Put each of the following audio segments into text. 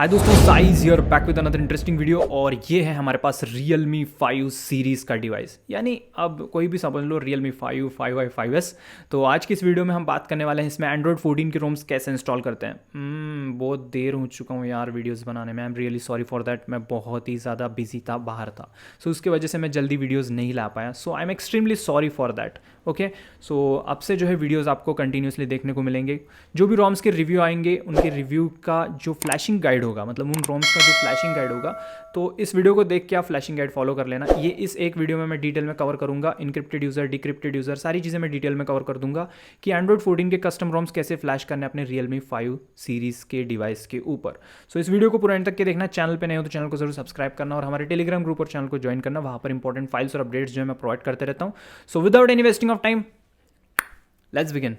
हाय दोस्तों, size hear back with another interesting video. और ये है हमारे पास Realme 5 सीरीज़ का डिवाइस, यानी अब कोई भी समझ लो Realme 5, 5i, 5s। तो आज की इस वीडियो में हम बात करने वाले हैं इसमें एंड्रॉयड 14 के रोम्स कैसे इंस्टॉल करते हैं। बहुत देर हो चुका हूँ यार वीडियोस बनाने में। I am really sorry for that. मैं बहुत ही ज़्यादा बिजी था, बाहर था, सो उसकी वजह से मैं जल्दी वीडियोज़ नहीं ला पाया। So I am extremely sorry for that. Okay, so अब से जो है वीडियोस आपको कंटिन्यूसली देखने को मिलेंगे। जो भी रोम्स के रिव्यू आएंगे उनके रिव्यू का जो फ्लैशिंग गाइड होगा, मतलब उन रोम्स का जो फ्लैशिंग गाइड होगा, तो इस वीडियो को देख के आप फ्लैशिंग गाइड फॉलो कर लेना। ये इस एक वीडियो में मैं डिटेल में कवर करूंगा। इनक्रिप्टेड यूज़र, डिक्रिप्टेड यूज़र, सारी चीज़ें मैं डिटेल में कवर कर दूंगा कि एंड्रॉयड 14 के कस्टम रोम्स कैसे फ्लैश करने अपने Realme 5 सीरीज़ के डिवाइस के ऊपर। सो इस वीडियो को पूरा एंड तक के देखना। चैनल पे नए हो तो चैनल को जरूर सब्सक्राइब करना और हमारे टेलीग्राम ग्रुप और चैनल को ज्वाइन करना। वहाँ पर इंपॉर्टेंट फाइल्स और अपडेट्स जो है मैं प्रोवाइड करते रहता हूँ। So without any wasting of time, let's begin.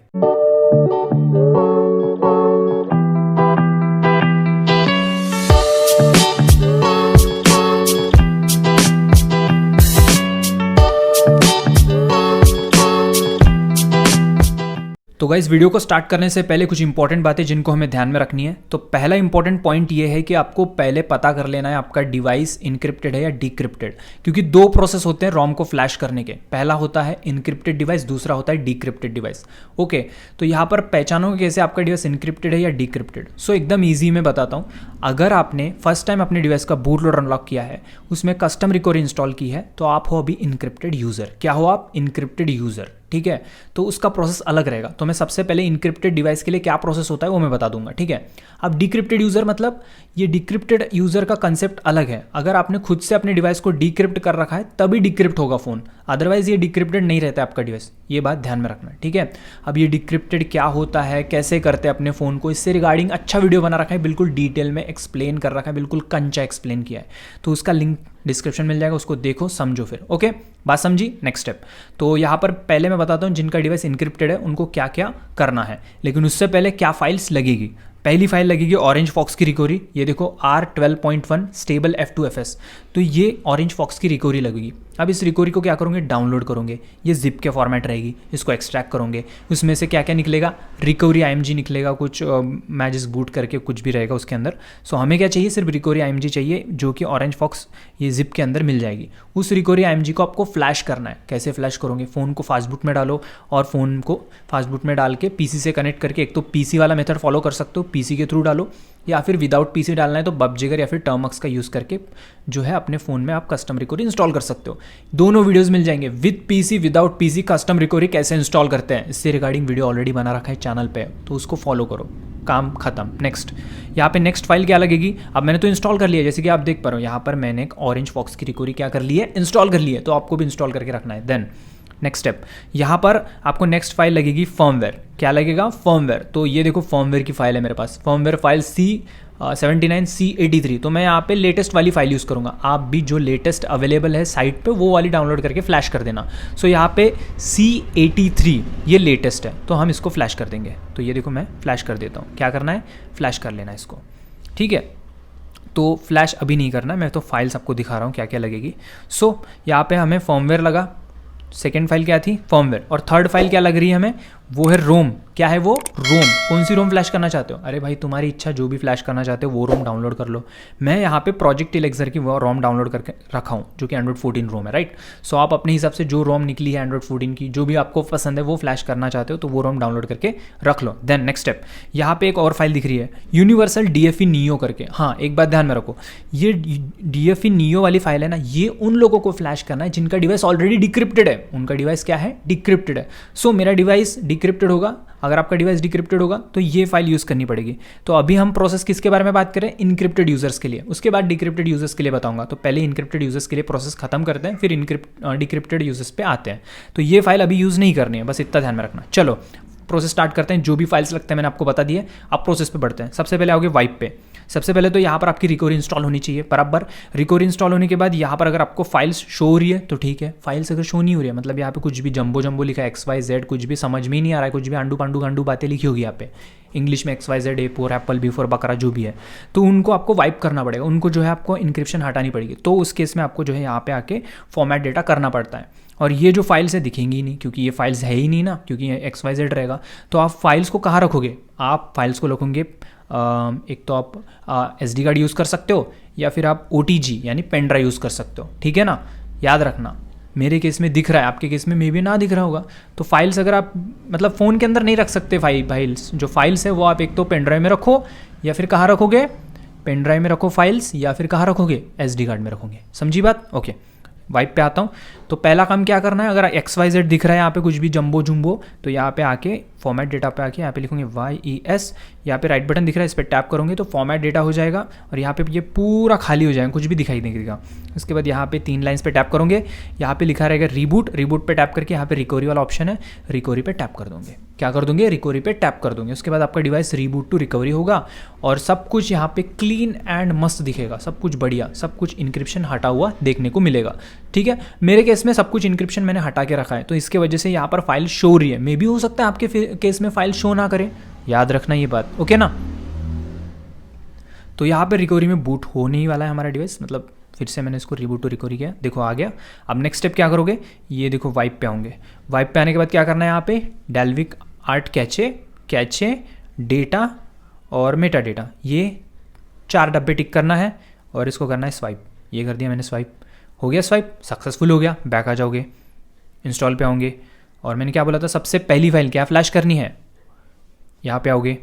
तो गाइस, वीडियो को स्टार्ट करने से पहले कुछ इंपॉर्टेंट बातें जिनको हमें ध्यान में रखनी है। तो पहला इंपॉर्टेंट पॉइंट ये है कि आपको पहले पता कर लेना है आपका डिवाइस इनक्रिप्टेड है या डिक्रिप्टेड, क्योंकि दो प्रोसेस होते हैं रोम को फ्लैश करने के। पहला होता है इनक्रिप्टेड डिवाइस, दूसरा होता है डिक्रिप्टेड डिवाइस। ओके, तो यहाँ पर पहचानोगे कैसे आपका डिवाइस इनक्रिप्टेड है या डिक्रिप्टेड। सो एकदम ईजी मैं बताता हूँ। अगर आपने फर्स्ट टाइम अपने डिवाइस का बूट लोडर अनलॉक किया है, उसमें कस्टम रिकवरी इंस्टॉल की है, तो आप हो अभी इनक्रिप्टेड यूजर। क्या हो आप? Encrypted user. ठीक है, तो उसका प्रोसेस अलग रहेगा। तो मैं सबसे पहले इनक्रिप्टेड डिवाइस के लिए क्या प्रोसेस होता है वो मैं बता दूंगा। ठीक है, अब डिक्रिप्टेड यूजर मतलब ये डिक्रिप्टेड यूजर का कंसेप्ट अलग है। अगर आपने खुद से अपने डिवाइस को डिक्रिप्ट कर रखा है तभी डिक्रिप्ट होगा फोन, अदरवाइज ये डिक्रिप्टेड नहीं रहता है आपका डिवाइस। ये बात ध्यान में रखना। ठीक है, अब ये डिक्रिप्टेड क्या होता है, कैसे करते हैं अपने फ़ोन को, इससे रिगार्डिंग अच्छा वीडियो बना रखा है, बिल्कुल डिटेल में एक्सप्लेन कर रखा है, बिल्कुल कंचा एक्सप्लेन किया है। तो उसका लिंक डिस्क्रिप्शन मिल जाएगा, उसको देखो, समझो फिर। ओके, बात समझी? Next step. तो यहाँ पर पहले मैं बताता हूँ जिनका डिवाइस इनक्रिप्टेड है उनको क्या क्या करना है, लेकिन उससे पहले क्या फाइल्स लगेगी। पहली फाइल लगेगी ऑरेंज फॉक्स की रिकवरी। ये देखो R12.1 स्टेबल F2FS। तो ये ऑरेंज फॉक्स की रिकवरी लगेगी। अब इस रिकवरी को क्या करोगे? डाउनलोड करोगे। ये जिप के फॉर्मेट रहेगी, इसको एक्सट्रैक्ट करोगे। उसमें से क्या क्या निकलेगा? रिकवरी IMG निकलेगा, कुछ मैजिक बूट करके कुछ भी रहेगा उसके अंदर। सो हमें क्या चाहिए? सिर्फ रिकवरी IMG चाहिए, जो कि ऑरेंज फॉक्स ये जिप के अंदर मिल जाएगी। उस रिकवरी IMG को आपको फ्लैश करना है। कैसे फ्लैश करोगे? फ़ोन को फास्टबूट में डालो और फ़ोन को फास्टबूट में डाल के PC से कनेक्ट करके, एक तो PC वाला मेथड फॉलो कर सकते हो, PC के थ्रू डालो, या फिर विदाउट PC डालना है तो बबजिगर या फिर टर्मक्स का यूज़ करके जो है अपने फ़ोन में आप कस्टम रिकवरी इंस्टॉल कर सकते हो। दोनों वीडियोस मिल जाएंगे, with PC, without PC custom recovery कैसे इंस्टॉल करते हैं, इससे रिगार्डिंग वीडियो ऑलरेडी बना रखा है चैनल पे, तो उसको फॉलो करो। काम खत्म। नेक्स्ट, यहाँ पे नेक्स्ट फाइल क्या लगेगी? अब मैंने तो इंस्टॉल कर लिया, जैसे कि आप देख पा रहे हो यहाँ पर मैंने एक ऑरेंज फॉक्स की रिकवरी क्या कर ली है? इंस्टॉल कर ली है। तो आपको भी इंस्टॉल करके रखना है। देन नेक्स्ट स्टेप, यहाँ पर आपको नेक्स्ट फाइल लगेगी फर्मवेयर। क्या लगेगा? फर्मवेयर। तो ये देखो फर्मवेयर की फाइल है मेरे पास, फर्मवेयर फाइल C79C83। तो मैं यहाँ पे लेटेस्ट वाली फाइल यूज़ करूँगा। आप भी जो लेटेस्ट अवेलेबल है साइट पे वो वाली डाउनलोड करके फ्लैश कर देना। सो यहाँ पे C83 ये लेटेस्ट है, तो हम इसको फ्लैश कर देंगे। तो ये देखो मैं फ्लैश कर देता हूँ। क्या करना है? फ्लैश कर लेना इसको। ठीक है, तो फ्लैश अभी नहीं करना, मैं तो फाइल्स आपको दिखा रहा हूँ क्या क्या लगेगी। सो यहाँ पे हमें फर्मवेयर लगा। सेकेंड फाइल क्या थी? फर्मवेयर। और थर्ड फाइल क्या लग रही है हमें? वो है रोम। क्या है वो? रोम। कौन सी रोम फ्लैश करना चाहते हो? अरे भाई तुम्हारी इच्छा, जो भी फ्लैश करना चाहते हो वो रोम डाउनलोड कर लो। मैं यहाँ पे प्रोजेक्ट एलेक्सर की वो रोम डाउनलोड करके रखा हूँ, जो कि एंड्रॉइड 14 रोम है, राइट। सो आप अपने हिसाब से जो रोम निकली है एंड्रॉइड 14 की, जो भी आपको पसंद है वो फ्लैश करना चाहते हो तो वो रोम डाउनलोड करके रख लो। देन नेक्स्ट स्टेप, यहाँ पे एक और फाइल दिख रही है यूनिवर्सल DFE नियो करके। हाँ, एक बात ध्यान में रखो, ये DFE नियो वाली फाइल है ना, ये उन लोगों को फ्लैश करना है जिनका डिवाइस ऑलरेडी डिक्रिप्टेड है। उनका डिवाइस क्या है? डिक्रिप्टेड है। सो मेरा डिवाइस डिक्रिप्टेड होगा, अगर आपका डिवाइस डिक्रिप्टेड होगा तो ये फाइल यूज़ करनी पड़ेगी। तो अभी हम प्रोसेस किसके बारे में बात करें? इनक्रिप्टेड यूजर्स के लिए। उसके बाद डिक्रिप्टेड यूजर्स के लिए बताऊंगा। तो पहले इनक्रिप्टेड यूजर्स के लिए प्रोसेस खत्म करते हैं, फिर डिक्रिप्टेड यूजर्स पे आते हैं। तो ये फाइल अभी यूज़ नहीं करनी है, बस इतना ध्यान में रखना। चलो प्रोसेस स्टार्ट करते हैं। जो भी फाइल्स लगते हैं मैंने आपको बता दिए। अब प्रोसेस पे बढ़ते हैं। सबसे पहले आओगे वाइप पे। सबसे पहले तो यहाँ पर आपकी रिकवरी इंस्टॉल होनी चाहिए बराबर। रिकवरी इंस्टॉल होने के बाद यहाँ पर अगर आपको फाइल्स शो हो रही है तो ठीक है, फाइल्स अगर शो नहीं हो रही है मतलब यहाँ पे कुछ भी जंबो लिखा है, XYZ कुछ भी समझ में ही नहीं आ रहा है, कुछ भी आंडू पांडू गांडू बातें लिखी होगी यहाँ पे, इंग्लिश में XYZ, A for Apple, B for बकरा, जो भी है, तो उनको आपको वाइप करना पड़ेगा, उनको जो है आपको इंक्रिप्शन हटानी पड़ेगी। तो उस केस में आपको जो है यहाँ पे आके फॉर्मेट डेटा करना पड़ता है। और ये जो फाइल्स है दिखेंगी ही नहीं, क्योंकि ये फाइल्स है ही नहीं ना, क्योंकि ये XYZ रहेगा। तो आप फाइल्स को कहाँ रखोगे? आप फाइल्स को रखोगे एक तो आप SD कार्ड यूज़ कर सकते हो, या फिर आप OTG यानी पेन ड्राइव यूज़ कर सकते हो, ठीक है ना। याद रखना, मेरे केस में दिख रहा है, आपके केस में मे भी ना दिख रहा होगा। तो फाइल्स अगर आप मतलब फ़ोन के अंदर नहीं रख सकते, फाइल्स जो फाइल्स है वो आप एक तो पेन ड्राइव में रखो, या फिर कहाँ रखोगे? पेन ड्राइव में रखो फाइल्स, या फिर कहाँ रखोगे? SD कार्ड में रखोगे। समझी बात? ओके, वाइप पे आता हूँ। तो पहला काम क्या करना है, अगर XYZ दिख रहा है यहाँ पे कुछ भी जंबो जुम्बो, तो यहाँ पे आके फॉर्मेट डेटा पे आके यहाँ पे लिखोगे YES, यहाँ पे राइट बटन दिख रहा है, इस पर टैप करोगे तो फॉर्मेट डेटा हो जाएगा, और यहाँ पे ये पूरा खाली हो जाएगा, कुछ भी दिखाई नहीं देगा। उसके बाद यहाँ पे 3 लाइन्स पे टैप करोगे, यहाँ पे लिखा रहेगा रिबूट पे टैप करके यहाँ पे रिकवरी वाला ऑप्शन है, रिकवरी पे टैप कर दोगे। क्या कर दोगे? रिकवरी पे टैप कर दोगे। उसके बाद आपका डिवाइस रीबूट टू रिकवरी होगा, और सब कुछ यहाँ पे क्लीन एंड मस्त दिखेगा, सब कुछ बढ़िया, सब कुछ इंक्रिप्शन हटा हुआ देखने को मिलेगा, ठीक है। मेरे केस में सब कुछ इंक्रिप्शन मैंने हटा के रखा है, तो इसके वजह से यहाँ पर फाइल शो हो रही है। मे भी हो सकता है आपके केस में फाइल शो ना करे, याद रखना ये बात, ओके ना। तो यहाँ पे रिकवरी में बूट होने ही वाला है हमारा डिवाइस, मतलब फिर से मैंने इसको रिबूट टू रिकवरी किया, देखो आ गया। अब नेक्स्ट स्टेप क्या करोगे? ये देखो वाइप पे आऊँगे। वाइप पे आने के बाद क्या करना है, यहाँ पे डेल्विक आर्ट कैचे डेटा और मेटा डेटा, ये 4 डब्बे टिक करना है, और इसको करना है स्वाइप। ये कर दिया मैंने स्वाइप, हो गया स्वाइप, सक्सेसफुल हो गया। बैक आ जाओगे, इंस्टॉल पे आओगे, और मैंने क्या बोला था, सबसे पहली फाइल क्या फ्लैश करनी है? यहाँ पे आओगे,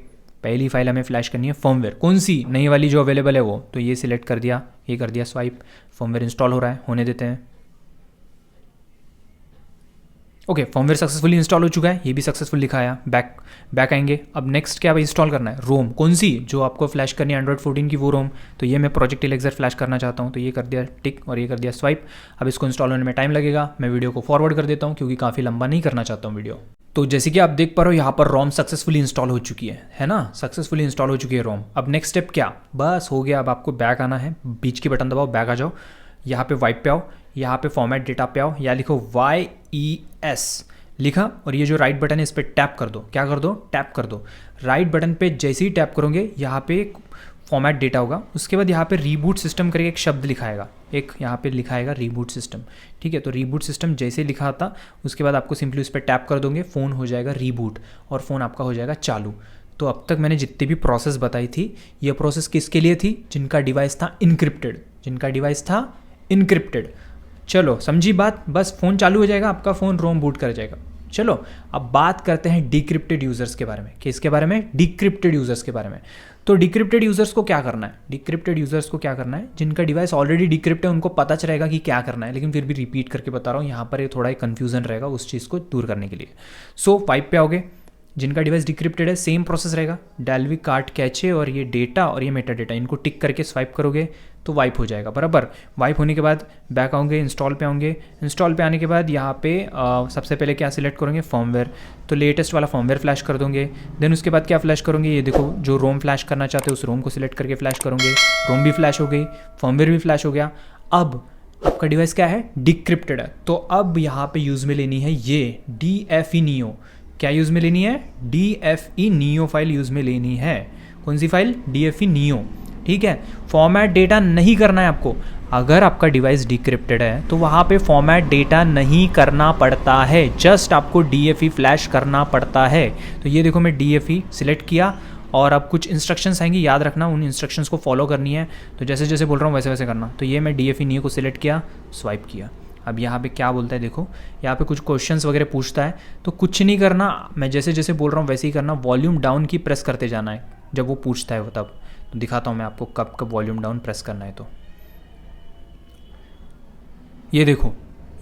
पहली फाइल हमें फ्लैश करनी है फर्मवेयर, कौन सी? नई वाली जो अवेलेबल है वो, तो ये सिलेक्ट कर दिया, ये कर दिया स्वाइप। फर्मवेयर इंस्टॉल हो रहा है, होने देते हैं। ओके, फर्मवेयर सक्सेसफुली इंस्टॉल हो चुका है, ये भी सक्सेसफुल लिखाया। बैक आएंगे। अब नेक्स्ट क्या भाई इंस्टॉल करना है? रोम, कौन सी? जो आपको फ्लैश करनी है एंड्रॉइड 14 की वो रोम, तो ये मैं प्रोजेक्ट एलेक्सर फ्लैश करना चाहता हूँ, तो ये कर दिया टिक और ये कर दिया स्वाइप। अब इसको इंस्टॉल होने में टाइम लगेगा, मैं वीडियो को फॉरवर्ड कर देता हूँ क्योंकि काफ़ी लंबा नहीं करना चाहता हूँ वीडियो। तो जैसे कि आप देख पा रहे हो यहाँ पर रोम सक्सेसफुली इंस्टॉल हो चुकी है ना, सक्सेसफुली इंस्टॉल हो चुकी है रोम। अब नेक्स्ट स्टेप क्या? बस हो गया। अब आपको बैक आना है, बीच की बटन दबाओ, बैक आ जाओ, यहाँ पे वाइप पे आओ, यहाँ पे फॉर्मेट डेटा पे आओ, या लिखो YES लिखा, और ये जो राइट बटन है इस पर टैप कर दो। क्या कर दो? टैप कर दो। राइट बटन पे जैसे ही टैप करोगे यहाँ पे फॉर्मेट डेटा होगा, उसके बाद यहाँ पे रीबूट सिस्टम करके एक शब्द लिखाएगा, एक यहाँ पे लिखाएगा रीबूट सिस्टम, ठीक है। तो रीबूट सिस्टम जैसे लिखा था, उसके बाद आपको सिंपली उस पर टैप कर दोगे, फ़ोन हो जाएगा रीबूट और फ़ोन आपका हो जाएगा चालू। तो अब तक मैंने जितनी भी प्रोसेस बताई थी, ये प्रोसेस किसके लिए थी? जिनका डिवाइस था इनक्रिप्टेड, जिनका डिवाइस था इनक्रिप्टेड। चलो समझी बात, बस फ़ोन चालू हो जाएगा, आपका फ़ोन रोम बूट कर जाएगा। चलो अब बात करते हैं डिक्रिप्टेड यूज़र्स के बारे में। किसके बारे में? डिक्रिप्टेड यूज़र्स के बारे में। तो डिक्रिप्टेड यूज़र्स को क्या करना है? डिक्रिप्टेड यूज़र्स को क्या करना है? जिनका डिवाइस ऑलरेडी डिक्रिप्ट है उनको पता चलेगा कि क्या करना है, लेकिन फिर भी रिपीट करके बता रहा हूँ, यहाँ पर ये थोड़ा कन्फ्यूजन रहेगा, उस चीज़ को दूर करने के लिए। सो वाइप पे आओगे, जिनका डिवाइस डिक्रिप्टेड है सेम प्रोसेस रहेगा, डेल्विक कार्ट कैचे और ये डेटा और ये मेटा डेटा, इनको टिक करके स्वाइप करोगे तो वाइप हो जाएगा बराबर। वाइप होने के बाद बैक आओगे, इंस्टॉल पे आएंगे। इंस्टॉल पे आने के बाद यहाँ पे सबसे पहले क्या सिलेक्ट करोगे? फर्मवेयर, तो लेटेस्ट वाला फर्मवेयर फ्लैश कर दोगे। देन उसके बाद क्या फ्लैश करोगे? ये देखो जो रोम फ्लैश करना चाहते हो उस रोम को सिलेक्ट करके फ्लैश करोगे। रोम भी फ्लैश हो गई, फर्मवेयर भी फ्लैश हो गया। अब आपका डिवाइस क्या है? डिक्रिप्टेड है। तो अब यहाँ पे यूज़ में लेनी है ये DFE नियो। क्या यूज़ में लेनी है? DFE नियो फाइल यूज़ में लेनी है। कौन सी फाइल? DFE नियो, ठीक है। फॉर्मेट डेटा नहीं करना है आपको। अगर आपका डिवाइस डिक्रिप्टेड है तो वहाँ पे फॉर्मेट डेटा नहीं करना पड़ता है, जस्ट आपको DFE फ्लैश करना पड़ता है। तो ये देखो मैं DFE सिलेक्ट किया, और अब कुछ इंस्ट्रक्शंस आएंगी, याद रखना उन इंस्ट्रक्शंस को फॉलो करनी है। तो जैसे जैसे बोल रहा हूँ वैसे वैसे करना। तो ये मैं DFE नियो को सिलेक्ट किया, स्वाइप किया। अब यहाँ पे क्या बोलता है देखो, यहाँ पे कुछ क्वेश्चंस वगैरह पूछता है, तो कुछ नहीं करना, मैं जैसे जैसे बोल रहा हूँ वैसे ही करना। वॉल्यूम डाउन की प्रेस करते जाना है जब वो पूछता है वो, तब तो दिखाता हूँ मैं आपको कब कब वॉल्यूम डाउन प्रेस करना है। तो ये देखो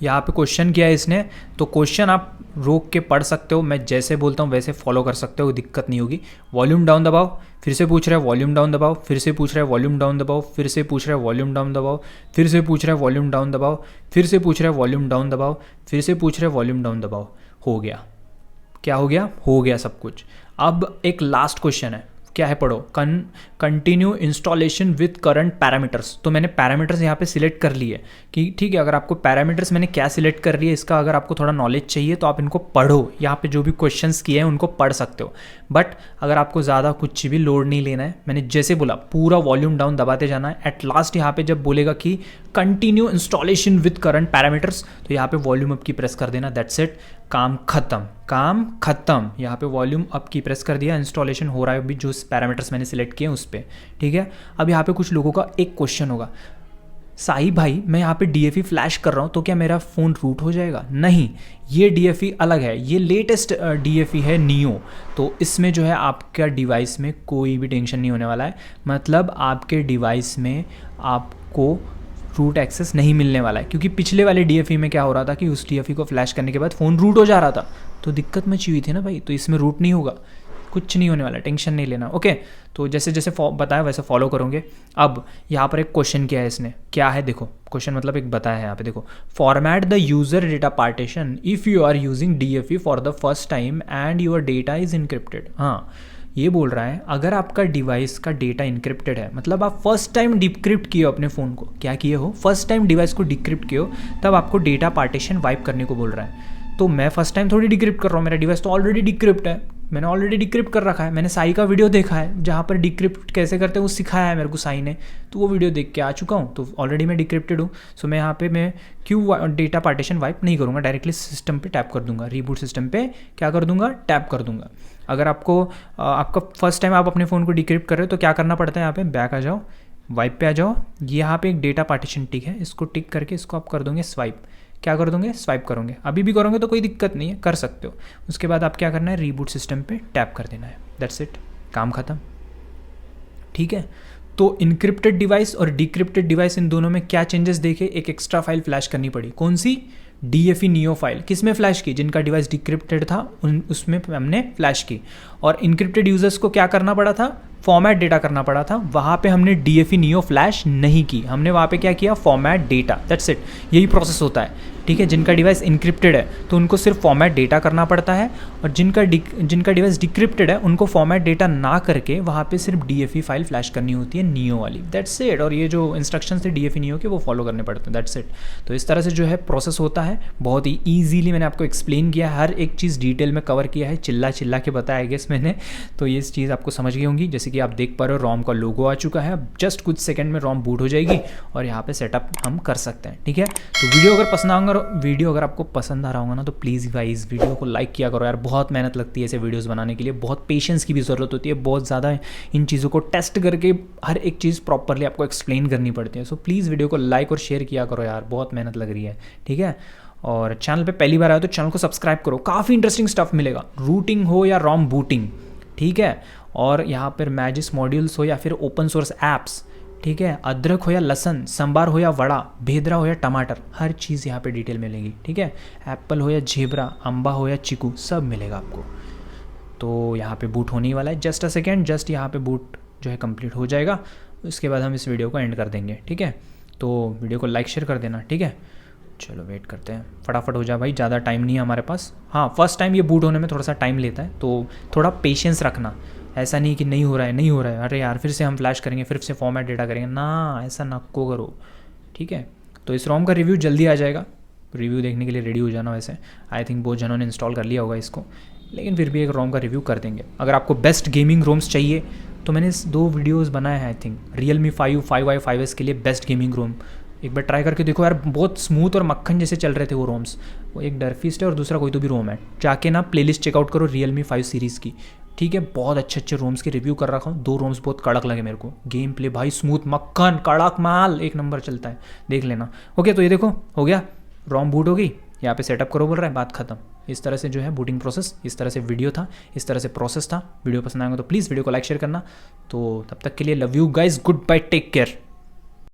यहाँ पे क्वेश्चन किया है इसने, तो क्वेश्चन आप रोक के पढ़ सकते हो, मैं जैसे बोलता हूँ वैसे फॉलो कर सकते हो, दिक्कत नहीं होगी। वॉल्यूम डाउन दबाओ, फिर से पूछ रहा है वॉल्यूम डाउन दबाओ, फिर से पूछ रहा है वॉल्यूम डाउन दबाओ, फिर से पूछ रहा है वॉल्यूम डाउन दबाओ, फिर से पूछ रहा है वॉल्यूम डाउन दबाओ, फिर से पूछ रहा है वॉल्यूम डाउन दबाओ, फिर से पूछ रहा है वॉल्यूम डाउन दबाओ। हो गया, क्या हो गया? हो गया सब कुछ। अब एक लास्ट क्वेश्चन है, क्या है पढ़ो, continue installation with current parameters. तो मैंने पैरामीटर्स यहाँ पे सिलेक्ट कर लिए कि ठीक है, अगर आपको पैरामीटर्स मैंने क्या सिलेक्ट कर रही है इसका अगर आपको थोड़ा नॉलेज चाहिए तो आप इनको पढ़ो, यहाँ पे जो भी क्वेश्चंस किए हैं उनको पढ़ सकते हो। बट अगर आपको ज़्यादा कुछ भी लोड नहीं लेना है, मैंने जैसे बोला पूरा वॉल्यूम डाउन दबाते जाना है। एट लास्ट यहाँ पे जब बोलेगा कि continue installation with current parameters, तो यहाँ पे वॉल्यूम अप की प्रेस कर देना, दैट्स इट, काम खत्म, काम खत्म। यहाँ पे वॉल्यूम अप की प्रेस कर दिया, इंस्टॉलेशन हो रहा है अभी जो पैरामीटर्स मैंने सिलेक्ट किए हैं उस पर, ठीक है। अब यहाँ पे कुछ लोगों का एक क्वेश्चन होगा, साई भाई मैं यहाँ पे DFE फ्लैश कर रहा हूँ तो क्या मेरा फ़ोन रूट हो जाएगा? नहीं, ये DFE अलग है, ये लेटेस्ट DFE है नियो। तो इसमें जो है आपका डिवाइस में कोई भी टेंशन नहीं होने वाला है, मतलब आपके डिवाइस में आपको रूट एक्सेस नहीं मिलने वाला है। क्योंकि पिछले वाले DFE में क्या हो रहा था कि उस DFE को फ्लैश करने के बाद फ़ोन रूट हो जा रहा था, तो दिक्कत मची हुई थी ना भाई। तो इसमें रूट नहीं होगा, कुछ नहीं होने वाला, टेंशन नहीं लेना, ओके। तो जैसे जैसे बताया वैसे फॉलो करोगे। अब यहाँ पर एक क्वेश्चन किया है इसने, क्या है देखो, क्वेश्चन मतलब एक बताया है यहाँ पे देखो, format the user data partition if you are using DFE for the first time and your data is encrypted. हाँ, ये बोल रहा है अगर आपका डिवाइस का डेटा इनक्रिप्टेड है, मतलब आप फर्स्ट टाइम डिक्रिप्ट किए हो अपने फ़ोन को, क्या किए हो, फर्स्ट टाइम डिवाइस को डिक्रिप्ट किए हो, तब आपको डेटा पार्टीशन वाइप करने को बोल रहा है। तो मैं फर्स्ट टाइम थोड़ी डिक्रिप्ट कर रहा हूँ, मेरा डिवाइस तो ऑलरेडी डिक्रिप्ट है, मैंने ऑलरेडी डिक्रिप्ट कर रखा है। मैंने साई का वीडियो देखा है जहाँ पर डिक्रिप्ट कैसे करते हैं वो सिखाया है मेरे को साई ने, तो वो वीडियो देख के आ चुका हूँ, तो ऑलरेडी मैं डिक्रिप्टेड हूँ। सो मैं यहाँ पे मैं क्यों डेटा पार्टीशन वाइप नहीं करूँगा, डायरेक्टली सिस्टम पे टैप कर दूंगा, रीबूट सिस्टम पे क्या कर दूंगा, टैप कर दूंगा। अगर आपको आपका फर्स्ट टाइम आप अपने फ़ोन को डिक्रिप्ट कर रहे हो तो क्या करना पड़ता है, यहाँ पे बैक आ जाओ, वाइप पे आ जाओ, यहाँ पे एक डेटा पार्टीशन टिक है, इसको टिक करके इसको आप कर दोगे स्वाइप। क्या कर दोगे, स्वाइप करोगे, अभी भी करोगे तो कोई दिक्कत नहीं है, कर सकते हो। उसके बाद आप क्या करना है, रीबूट सिस्टम पे टैप कर देना है, दैट्स इट, काम खत्म, ठीक है। तो इनक्रिप्टेड डिवाइस और डिक्रिप्टेड डिवाइस इन दोनों में क्या चेंजेस देखे, एक एक्स्ट्रा फाइल फ्लैश करनी पड़ी, कौन सी, DFE नियो फाइल। किस में फ्लैश की, जिनका डिवाइस डिक्रिप्टेड था उसमें हमने फ्लैश की। और इनक्रिप्टेड यूजर्स को क्या करना पड़ा था, फॉर्मेट डेटा करना पड़ा था, वहाँ पे हमने DFE नियो फ्लैश नहीं की, हमने वहाँ पे क्या किया, फॉर्मेट डेटा, दैट्स इट, यही प्रोसेस होता है, ठीक है। जिनका डिवाइस इनक्रिप्टेड है तो उनको सिर्फ फॉर्मेट डेटा करना पड़ता है, और जिनका डिवाइस डिक्रिप्टेड है उनको फॉर्मेट डेटा ना करके वहाँ पे सिर्फ DFE फाइल फ्लैश करनी होती है नियो वाली, दैट्स इट। और ये जो इंस्ट्रक्शंस थे DFE नियो के वो फॉलो करने पड़ते हैं, दैट्स इट। तो इस तरह से जो है प्रोसेस होता है, बहुत ही ईजीली मैंने आपको एक्सप्लेन किया, हर एक चीज़ डिटेल में कवर किया है, चिल्ला चिल्ला के बताया गेस मैंने, तो ये चीज़ आपको समझ गई होंगी। जैसे कि आप देख पा रहे हो रोम का लोगो आ चुका है, अब जस्ट कुछ सेकंड में रोम बूट हो जाएगी और यहाँ पे सेटअप हम कर सकते हैं, ठीक है। तो वीडियो अगर आपको पसंद आ रहा होगा ना तो प्लीज़ गाइस वीडियो को लाइक किया करो यार, बहुत मेहनत लगती है ऐसे वीडियोस बनाने के लिए, बहुत पेशेंस की भी ज़रूरत होती है, बहुत ज़्यादा इन चीज़ों को टेस्ट करके हर एक चीज़ प्रॉपरली आपको एक्सप्लेन करनी पड़ती है। सो प्लीज़ वीडियो को लाइक और शेयर किया करो यार, बहुत मेहनत लग रही है, ठीक है। और चैनल पे पहली बार आए तो चैनल को सब्सक्राइब करो, काफ़ी इंटरेस्टिंग स्टफ मिलेगा, रूटिंग हो या रोम बूटिंग, ठीक है। और यहाँ पर मैजिस मॉड्यूल्स हो या फिर ओपन सोर्स ऐप्स, ठीक है, अदरक हो या लहसन, संबार हो या वड़ा, भेदरा हो या टमाटर, हर चीज़ यहाँ पे डिटेल मिलेगी, ठीक है। एप्पल हो या झेबरा, अम्बा हो या चीकू, सब मिलेगा आपको। तो यहाँ पे बूट होने वाला है, जस्ट अ सेकेंड, जस्ट यहाँ पे बूट जो है कंप्लीट हो जाएगा, उसके बाद हम इस वीडियो को एंड कर देंगे, ठीक है। तो वीडियो को लाइक शेयर कर देना, ठीक है। चलो वेट करते हैं, फटाफट हो जाए भाई, ज़्यादा टाइम नहीं है हमारे पास। हाँ, फर्स्ट टाइम ये बूट होने में थोड़ा सा टाइम लेता है, तो थोड़ा पेशेंस रखना, ऐसा नहीं कि नहीं हो रहा है, अरे यार फिर से हम फ्लैश करेंगे, फिर से फॉर्मेट डेटा करेंगे ना, ऐसा नको करो, ठीक है। तो इस रोम का रिव्यू जल्दी आ जाएगा, रिव्यू देखने के लिए रेडी हो जाना। वैसे आई थिंक बहुत जनों ने इंस्टॉल कर लिया होगा इसको, लेकिन फिर भी एक रोम का रिव्यू कर देंगे। अगर आपको बेस्ट गेमिंग रोम्स चाहिए तो मैंने 2 वीडियोज़ बनाए हैं, I think Realme 5, 5i, 5s के लिए बेस्ट गेमिंग रोम, एक बार ट्राई करके देखो यार, बहुत स्मूथ और मक्खन जैसे चल रहे थे वो रोम्स। वो एक डरफीस्ट है और दूसरा कोई तो भी रोम है, जाके ना प्लेलिस्ट चेकआउट करो Realme 5 सीरीज़ की, ठीक है। बहुत अच्छे रोम्स के रिव्यू कर रखा हूँ, 2 रोम्स बहुत कड़क लगे मेरे को, गेम प्ले भाई स्मूथ मक्खन कड़क माल, एक नंबर चलता है, देख लेना। ओके, तो ये देखो हो गया, रोम बूट हो गई, यहाँ पे सेटअप करो बोल रहा है, बात खत्म। इस तरह से जो है बूटिंग प्रोसेस, इस तरह से वीडियो था, इस तरह से प्रोसेस था। वीडियो पसंद आएगा तो प्लीज़ वीडियो को लाइक शेयर करना। तो तब तक के लिए love you guys, good bye, take care.